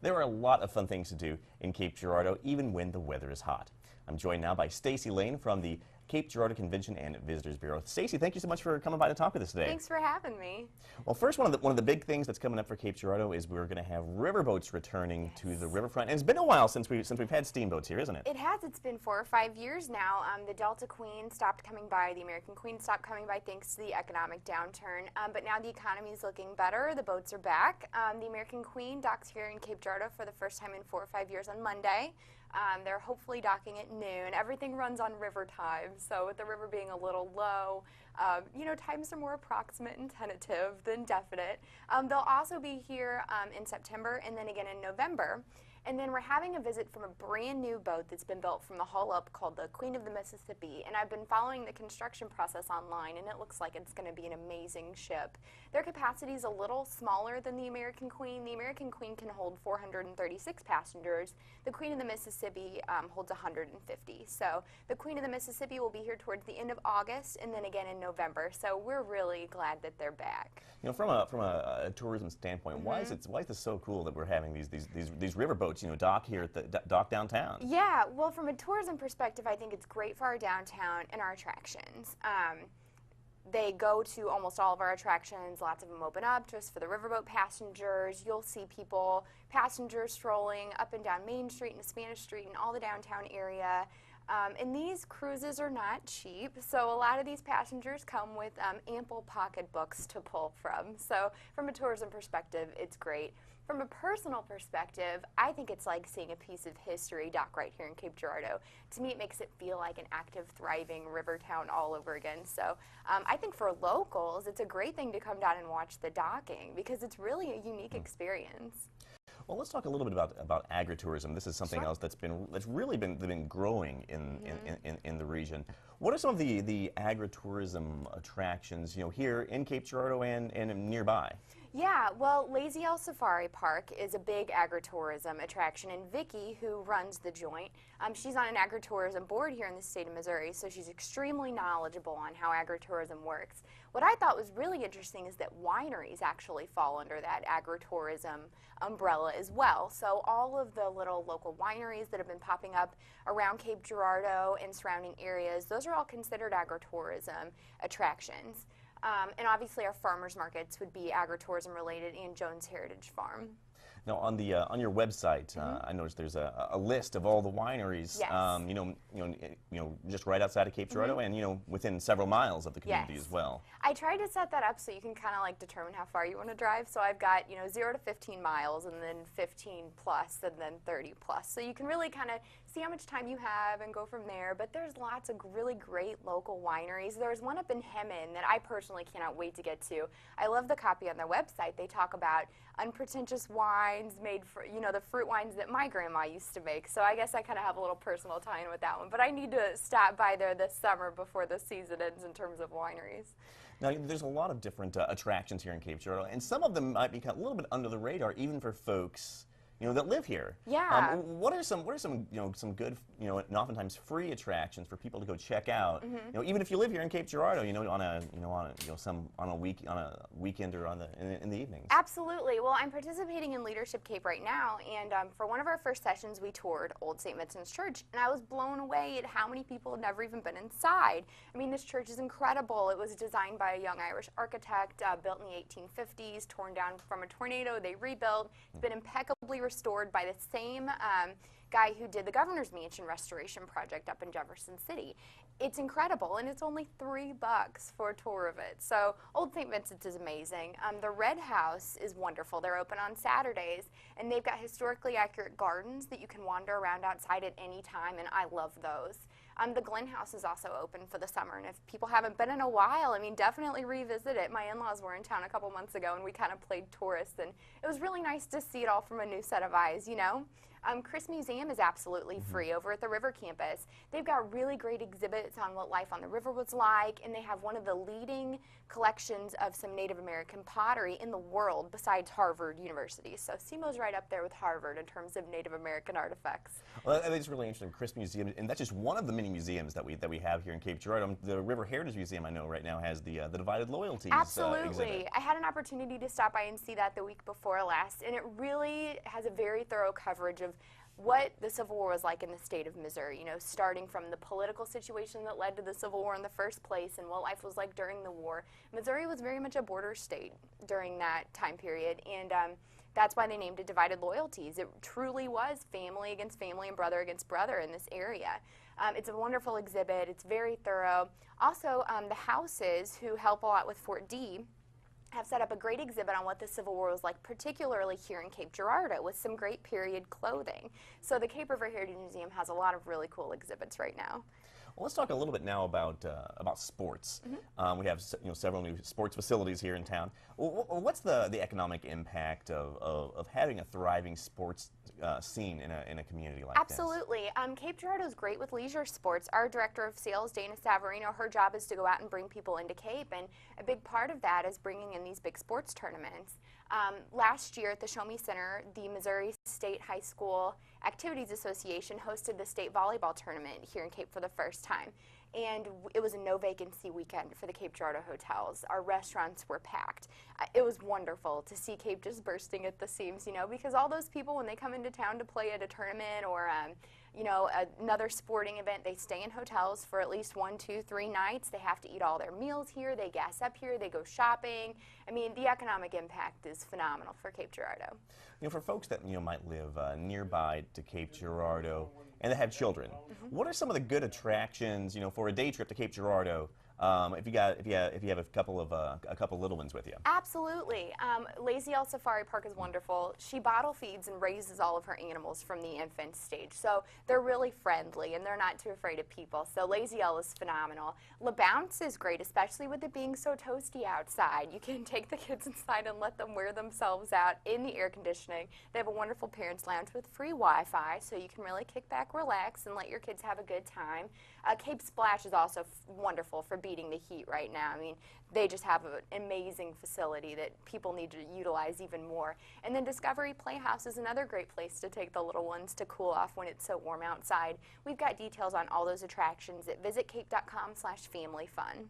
There are a lot of fun things to do in Cape Girardeau, even when the weather is hot. I'm joined now by Stacy Lane from the Cape Girardeau Convention and Visitors Bureau. Stacy, thank you so much for coming by to talk with us today. Thanks for having me. Well, first, one of the big things that's coming up for Cape Girardeau is we're going to have riverboats returning to the riverfront. And it's been a while since we've had steamboats here, isn't it? It has. It's been 4 or 5 years now. The Delta Queen stopped coming by. The American Queen stopped coming by thanks to the economic downturn. But now the economy is looking better. The boats are back. The American Queen docks here in Cape Girardeau for the first time in 4 or 5 years on Monday. They're hopefully docking at noon. Everything runs on river time, so with the river being a little low, you know, times are more approximate and tentative than definite. They'll also be here in September and then again in November. And then we're having a visit from a brand new boat that's been built from the hull up called the Queen of the Mississippi. And I've been following the construction process online, and it looks like it's going to be an amazing ship. Their capacity is a little smaller than the American Queen. The American Queen can hold 436 passengers. The Queen of the Mississippi holds 150. So the Queen of the Mississippi will be here towards the end of August and then again in November. So we're really glad that they're back. You know, from a tourism standpoint, why is this so cool that we're having these riverboats, you know, dock here at the dock downtown? Yeah, well, from a tourism perspective, I think it's great for our downtown and our attractions. They go to almost all of our attractions. Lots of them open up just for the riverboat passengers. You'll see passengers strolling up and down Main Street and Spanish Street and all the downtown area. And these cruises are not cheap, so a lot of these passengers come with ample pocketbooks to pull from. So from a tourism perspective, it's great. From a personal perspective, I think it's like seeing a piece of history dock right here in Cape Girardeau. To me, it makes it feel like an active, thriving river town all over again. So I think for locals, it's a great thing to come down and watch the docking because it's really a unique experience. Well, let's talk a little bit about agritourism. This is something else that's really been growing in the region. What are some of the agritourism attractions, you know, here in Cape Girardeau and nearby? Yeah, well, Lazy L Safari Park is a big agritourism attraction, and Vicki, who runs the joint, she's on an agritourism board here in the state of Missouri, so she's extremely knowledgeable on how agritourism works. What I thought was really interesting is that wineries actually fall under that agritourism umbrella as well. So all of the little local wineries that have been popping up around Cape Girardeau and surrounding areas, those are all considered agritourism attractions. And obviously our farmers markets would be agritourism related and Jones Heritage Farm. Now, on your website, I noticed there's a list of all the wineries, Yes. you know, just right outside of Cape Girardeau, and you know, within several miles of the community as well. I tried to set that up so you can kind of like determine how far you want to drive. So I've got 0 to 15 miles, and then 15 plus, and then 30 plus. So you can really kind of see how much time you have and go from there. But there's lots of really great local wineries. There's one up in Hemet that I personally cannot wait to get to. I love the copy on their website. They talk about unpretentious wines made for, the fruit wines that my grandma used to make. So I guess I kind of have a little personal tie-in with that one. But I need to stop by there this summer before the season ends in terms of wineries. Now, there's a lot of different attractions here in Cape Girardeau, and some of them might be a little bit under the radar, even for folks that live here. Yeah. What are some some good and oftentimes free attractions for people to go check out? Even if you live here in Cape Girardeau, on a weekend or in the evenings. Absolutely. Well, I'm participating in Leadership Cape right now, and for one of our first sessions, we toured Old St. Vincent's Church, and I was blown away at how many people had never even been inside. I mean, this church is incredible. It was designed by a young Irish architect, built in the 1850s, torn down from a tornado. They rebuilt. It's been impeccably restored by the same guy who did the Governor's Mansion restoration project up in Jefferson City. It's incredible, and it's only $3 for a tour of it. So Old St. Vincent's is amazing. The Red House is wonderful. They're open on Saturdays, and they've got historically accurate gardens that you can wander around outside at any time, and I love those. The Glen House is also open for the summer, and if people haven't been in a while, I mean, definitely revisit it. My in-laws were in town a couple months ago, and we kind of played tourists, and it was really nice to see it all from a new set of eyes, Chris Museum is absolutely free over at the River Campus. They've got really great exhibits on what life on the river was like, and they have one of the leading collections of some Native American pottery in the world besides Harvard University. So SEMO's right up there with Harvard in terms of Native American artifacts. Well, I think it's really interesting. Chris Museum, and that's just one of the many museums that we have here in Cape Girardeau. The River Heritage Museum, I know right now, has the Divided Loyalties Absolutely. exhibit. I had an opportunity to stop by and see that the week before last, and it really has a very thorough coverage of what the Civil War was like in the state of Missouri, you know, starting from the political situation that led to the Civil War in the first place and what life was like during the war. Missouri was very much a border state during that time period, and that's why they named it Divided Loyalties. It truly was family against family and brother against brother in this area. It's a wonderful exhibit. It's very thorough. Also, the houses who help a lot with Fort D have set up a great exhibit on what the Civil War was like, particularly here in Cape Girardeau, with some great period clothing. So the Cape River Heritage Museum has a lot of really cool exhibits right now. Well, let's talk a little bit now about sports. We have several new sports facilities here in town. What's the economic impact of having a thriving sports scene in a community like this? Absolutely. Cape Girardeau is great with leisure sports. Our director of sales, Dana Savarino, her job is to go out and bring people into Cape, and a big part of that is bringing in these big sports tournaments. Last year at the Show Me Center, the Missouri State High School Activities Association hosted the state volleyball tournament here in Cape for the first time. And it was a no vacancy weekend for the Cape Girardeau hotels. Our restaurants were packed. It was wonderful to see Cape just bursting at the seams, you know, because all those people, when they come into town to play at a tournament or you know, another sporting event, they stay in hotels for at least 1, 2, 3 nights. They have to eat all their meals here. They gas up here. They go shopping. I mean, the economic impact is phenomenal for Cape Girardeau. You know, for folks that might live nearby to Cape Girardeau and that have children, what are some of the good attractions, for a day trip to Cape Girardeau? If you have a couple little ones with you. Absolutely. Lazy L Safari Park is wonderful. She bottle feeds and raises all of her animals from the infant stage, so they're really friendly and they're not too afraid of people. So Lazy L is phenomenal. La Bounce is great, especially with it being so toasty outside. You can take the kids inside and let them wear themselves out in the air conditioning. They have a wonderful parents lounge with free Wi-Fi, so you can really kick back, relax, and let your kids have a good time. Cape Splash is also wonderful for beating the heat right now. I mean, they just have an amazing facility that people need to utilize even more. And then Discovery Playhouse is another great place to take the little ones to cool off when it's so warm outside. We've got details on all those attractions at visitcape.com/familyfun.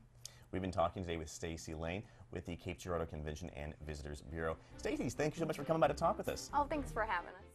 We've been talking today with Stacy Lane with the Cape Girardeau Convention and Visitors Bureau. Stacy, thank you so much for coming by to talk with us. Oh, thanks for having us.